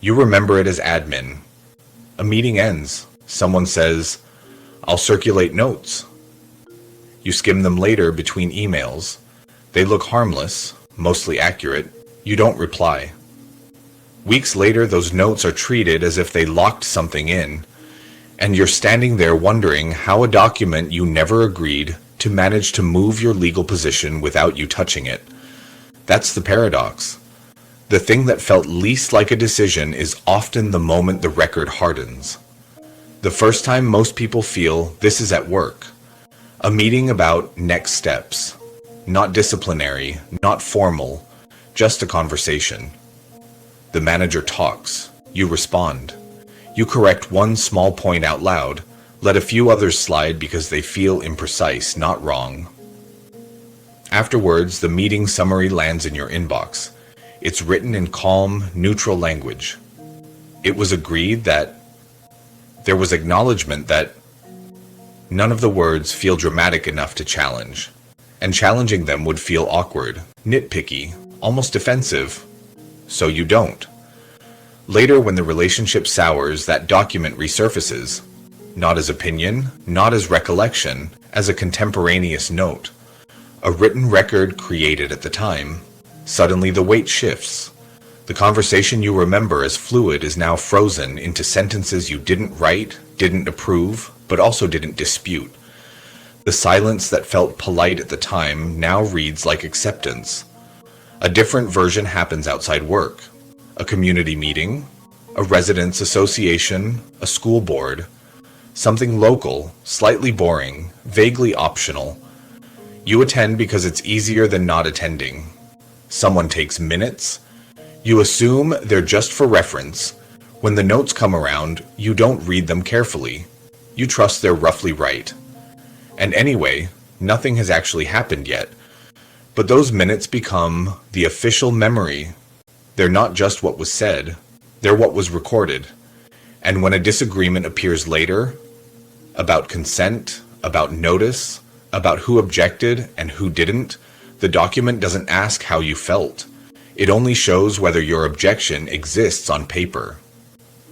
You remember it as admin. A meeting ends. Someone says, "I'll circulate notes." You skim them later between emails. They look harmless, mostly accurate. You don't reply. Weeks later, those notes are treated as if they locked something in, and you're standing there wondering how a document you never agreed to manage to move your legal position without you touching it. That's the paradox. The thing that felt least like a decision is often the moment the record hardens. The first time most people feel this is at work. A meeting about next steps. Not disciplinary, not formal, just a conversation. The manager talks. You respond. You correct one small point out loud, let a few others slide because they feel imprecise, not wrong. Afterwards, the meeting summary lands in your inbox. It's written in calm, neutral language. It was agreed that there was acknowledgment that none of the words feel dramatic enough to challenge, and challenging them would feel awkward, nitpicky, almost defensive. So you don't. Later, when the relationship sours, that document resurfaces, not as opinion, not as recollection, as a contemporaneous note. A written record created at the time. Suddenly the weight shifts. The conversation you remember as fluid is now frozen into sentences you didn't write, didn't approve, but also didn't dispute. The silence that felt polite at the time now reads like acceptance. A different version happens outside work. A community meeting, a residents' association, a school board. Something local, slightly boring, vaguely optional. You attend because it's easier than not attending. Someone takes minutes. You assume they're just for reference. When the notes come around, you don't read them carefully. You trust they're roughly right. And anyway, nothing has actually happened yet. But those minutes become the official memory. They're not just what was said, they're what was recorded. And when a disagreement appears later, about consent, about notice, about who objected and who didn't, the document doesn't ask how you felt. It only shows whether your objection exists on paper.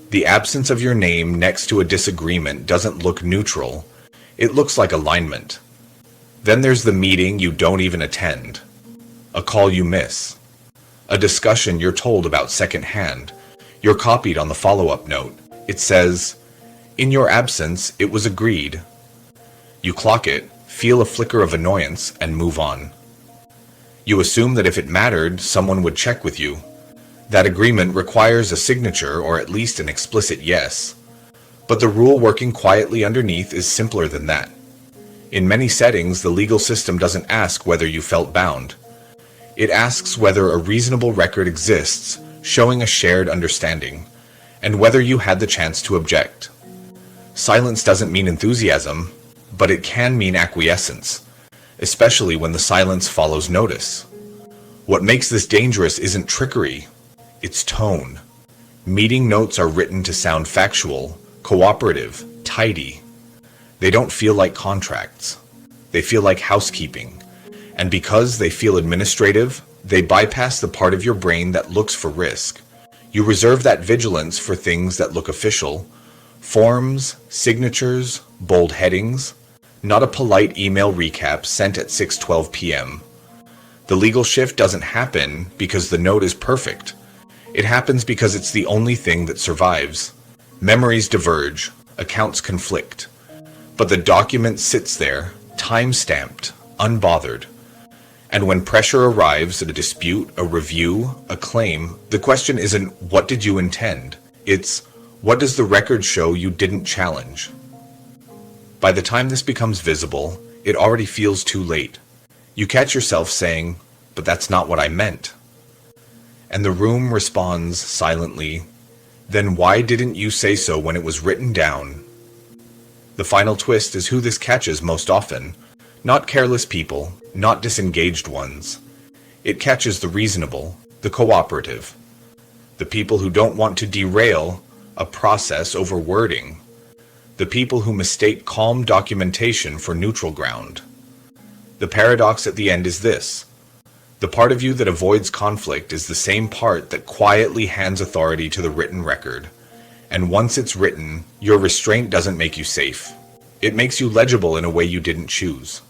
The absence of your name next to a disagreement doesn't look neutral. It looks like alignment. Then there's the meeting you don't even attend. A call you miss. A discussion you're told about secondhand. You're copied on the follow-up note. It says, "In your absence, it was agreed." You clock it, feel a flicker of annoyance, and move on. You assume that if it mattered, someone would check with you. That agreement requires a signature or at least an explicit yes. But the rule working quietly underneath is simpler than that. In many settings, the legal system doesn't ask whether you felt bound. It asks whether a reasonable record exists, showing a shared understanding, and whether you had the chance to object. Silence doesn't mean enthusiasm, but it can mean acquiescence, especially when the silence follows notice. What makes this dangerous isn't trickery, it's tone. Meeting notes are written to sound factual, cooperative, tidy. They don't feel like contracts. They feel like housekeeping. And because they feel administrative, they bypass the part of your brain that looks for risk. You reserve that vigilance for things that look official. Forms, signatures, bold headings. Not a polite email recap sent at 6:12 p.m. The legal shift doesn't happen because the note is perfect. It happens because it's the only thing that survives. Memories diverge, accounts conflict. But the document sits there, time-stamped, unbothered. And when pressure arrives at a dispute, a review, a claim, the question isn't, what did you intend? It's, what does the record show you didn't challenge? By the time this becomes visible, it already feels too late. You catch yourself saying, but that's not what I meant. And the room responds silently, then why didn't you say so when it was written down? The final twist is who this catches most often. Not careless people, not disengaged ones. It catches the reasonable, the cooperative. The people who don't want to derail a process over wording. The people who mistake calm documentation for neutral ground. The paradox at the end is this. The part of you that avoids conflict is the same part that quietly hands authority to the written record. And once it's written, your restraint doesn't make you safe. It makes you legible in a way you didn't choose.